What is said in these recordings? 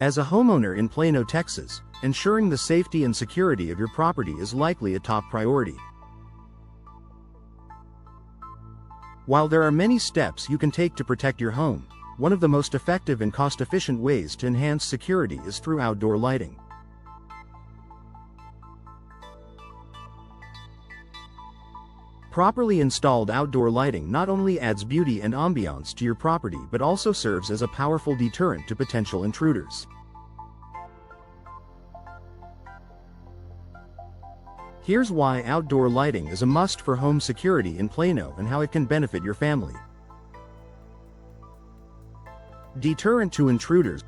As a homeowner in Plano, Texas, ensuring the safety and security of your property is likely a top priority. While there are many steps you can take to protect your home, one of the most effective and cost-efficient ways to enhance security is through outdoor lighting. Properly installed outdoor lighting not only adds beauty and ambiance to your property but also serves as a powerful deterrent to potential intruders. Here's why outdoor lighting is a must for home security in Plano and how it can benefit your family. Deterrent to intruders.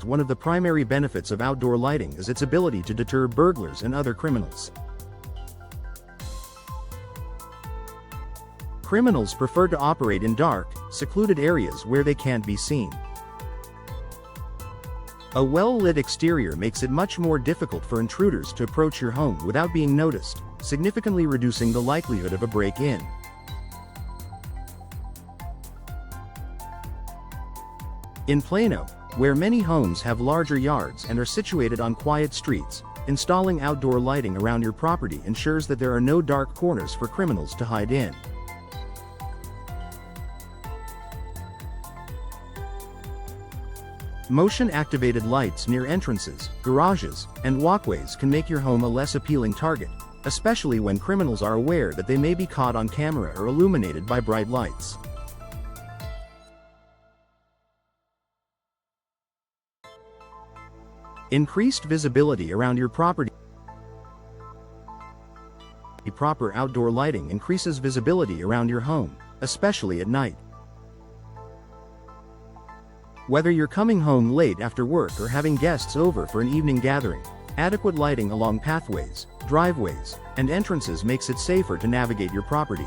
One of the primary benefits of outdoor lighting is its ability to deter burglars and other criminals. Criminals prefer to operate in dark, secluded areas where they can't be seen. A well-lit exterior makes it much more difficult for intruders to approach your home without being noticed, significantly reducing the likelihood of a break-in. In Plano, where many homes have larger yards and are situated on quiet streets, installing outdoor lighting around your property ensures that there are no dark corners for criminals to hide in. Motion-activated lights near entrances, garages, and walkways can make your home a less appealing target, especially when criminals are aware that they may be caught on camera or illuminated by bright lights. Increased visibility around your property. Proper outdoor lighting increases visibility around your home, especially at night. Whether you're coming home late after work or having guests over for an evening gathering, adequate lighting along pathways, driveways, and entrances makes it safer to navigate your property.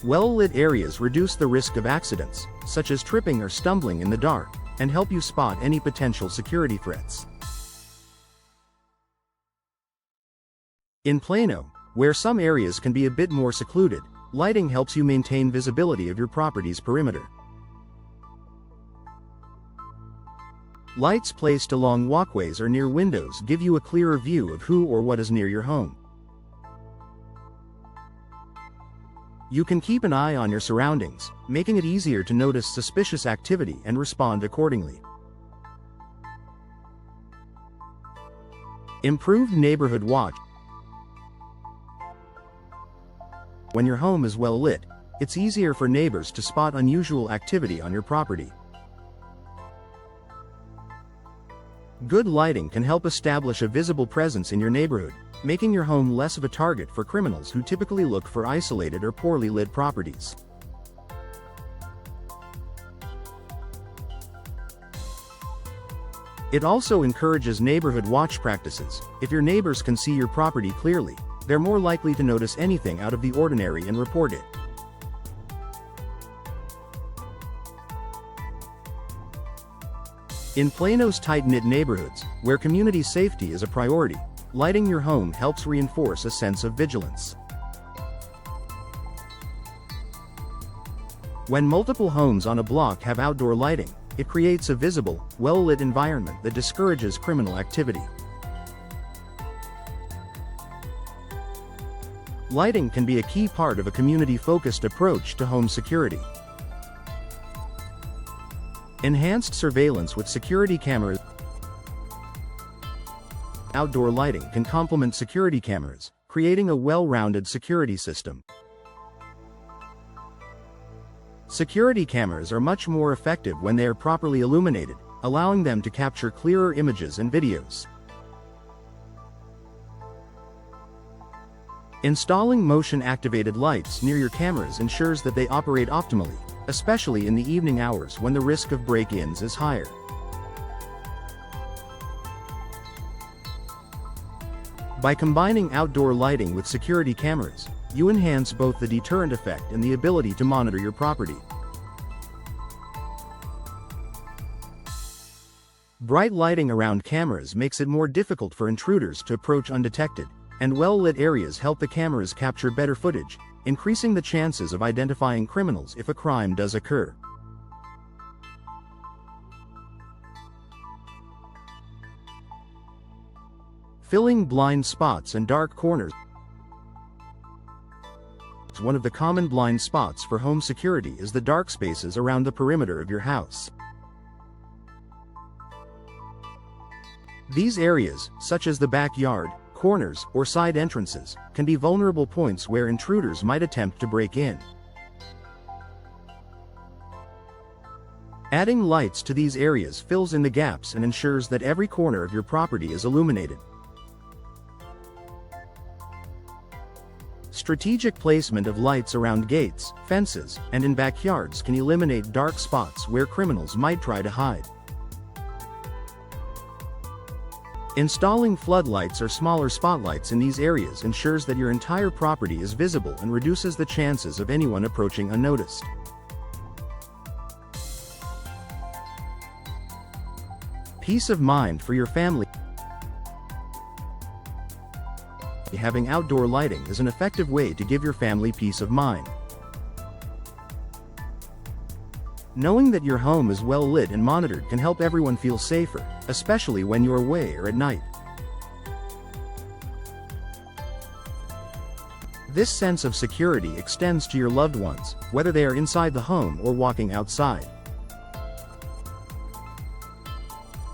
Well-lit areas reduce the risk of accidents, such as tripping or stumbling in the dark, and help you spot any potential security threats. In Plano, where some areas can be a bit more secluded, lighting helps you maintain visibility of your property's perimeter. Lights placed along walkways or near windows give you a clearer view of who or what is near your home. You can keep an eye on your surroundings, making it easier to notice suspicious activity and respond accordingly. Improved neighborhood watch. When your home is well lit, it's easier for neighbors to spot unusual activity on your property. Good lighting can help establish a visible presence in your neighborhood, making your home less of a target for criminals who typically look for isolated or poorly lit properties. It also encourages neighborhood watch practices. If your neighbors can see your property clearly, they're more likely to notice anything out of the ordinary and report it. In Plano's tight-knit neighborhoods, where community safety is a priority, lighting your home helps reinforce a sense of vigilance. When multiple homes on a block have outdoor lighting, it creates a visible, well-lit environment that discourages criminal activity. Lighting can be a key part of a community-focused approach to home security. Enhanced surveillance with security cameras. Outdoor lighting can complement security cameras, creating a well-rounded security system. Security cameras are much more effective when they are properly illuminated, allowing them to capture clearer images and videos. Installing motion-activated lights near your cameras ensures that they operate optimally, especially in the evening hours when the risk of break-ins is higher. By combining outdoor lighting with security cameras, you enhance both the deterrent effect and the ability to monitor your property. Bright lighting around cameras makes it more difficult for intruders to approach undetected, and well-lit areas help the cameras capture better footage, increasing the chances of identifying criminals if a crime does occur. Filling blind spots and dark corners. One of the common blind spots for home security is the dark spaces around the perimeter of your house. These areas, such as the backyard, corners, or side entrances, can be vulnerable points where intruders might attempt to break in. Adding lights to these areas fills in the gaps and ensures that every corner of your property is illuminated. Strategic placement of lights around gates, fences, and in backyards can eliminate dark spots where criminals might try to hide. Installing floodlights or smaller spotlights in these areas ensures that your entire property is visible and reduces the chances of anyone approaching unnoticed. Peace of mind for your family. Having outdoor lighting is an effective way to give your family peace of mind. Knowing that your home is well lit and monitored can help everyone feel safer, especially when you're away or at night. This sense of security extends to your loved ones, whether they are inside the home or walking outside.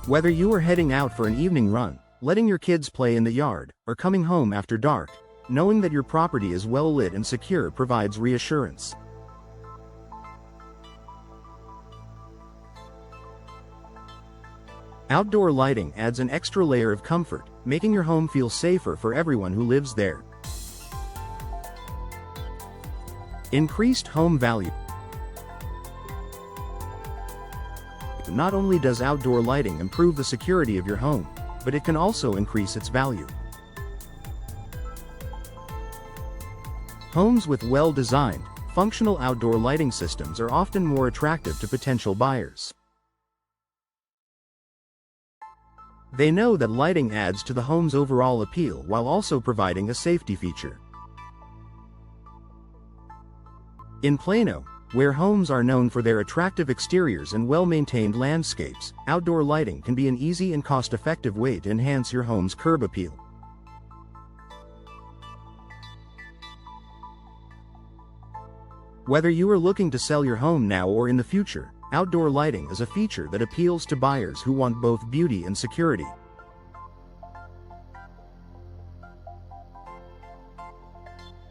Whether you are heading out for an evening run, letting your kids play in the yard, or coming home after dark, knowing that your property is well lit and secure provides reassurance. Outdoor lighting adds an extra layer of comfort, making your home feel safer for everyone who lives there. Increased home value. Not only does outdoor lighting improve the security of your home, but it can also increase its value. Homes with well-designed, functional outdoor lighting systems are often more attractive to potential buyers. They know that lighting adds to the home's overall appeal while also providing a safety feature. In Plano, where homes are known for their attractive exteriors and well-maintained landscapes, outdoor lighting can be an easy and cost-effective way to enhance your home's curb appeal. Whether you are looking to sell your home now or in the future, outdoor lighting is a feature that appeals to buyers who want both beauty and security.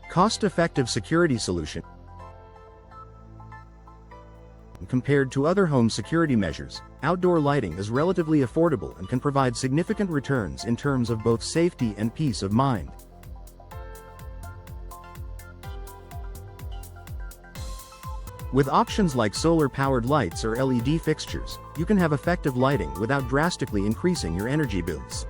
Cost-effective security solution. Compared to other home security measures, outdoor lighting is relatively affordable and can provide significant returns in terms of both safety and peace of mind. With options like solar-powered lights or LED fixtures, you can have effective lighting without drastically increasing your energy bills.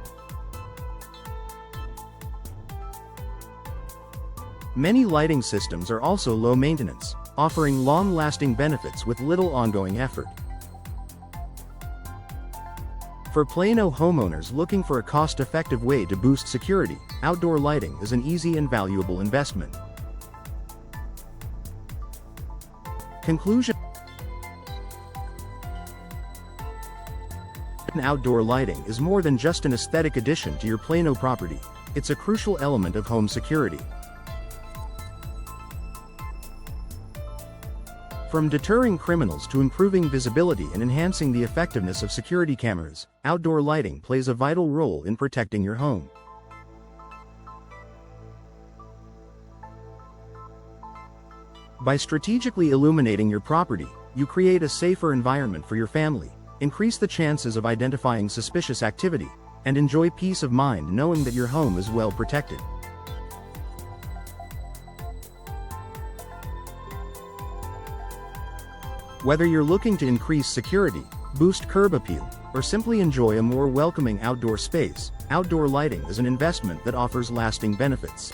Many lighting systems are also low maintenance, offering long-lasting benefits with little ongoing effort. For Plano homeowners looking for a cost-effective way to boost security, outdoor lighting is an easy and valuable investment. Conclusion. Outdoor lighting is more than just an aesthetic addition to your Plano property. It's a crucial element of home security. From deterring criminals to improving visibility and enhancing the effectiveness of security cameras, outdoor lighting plays a vital role in protecting your home. By strategically illuminating your property, you create a safer environment for your family, increase the chances of identifying suspicious activity, and enjoy peace of mind knowing that your home is well protected. Whether you're looking to increase security, boost curb appeal, or simply enjoy a more welcoming outdoor space, outdoor lighting is an investment that offers lasting benefits.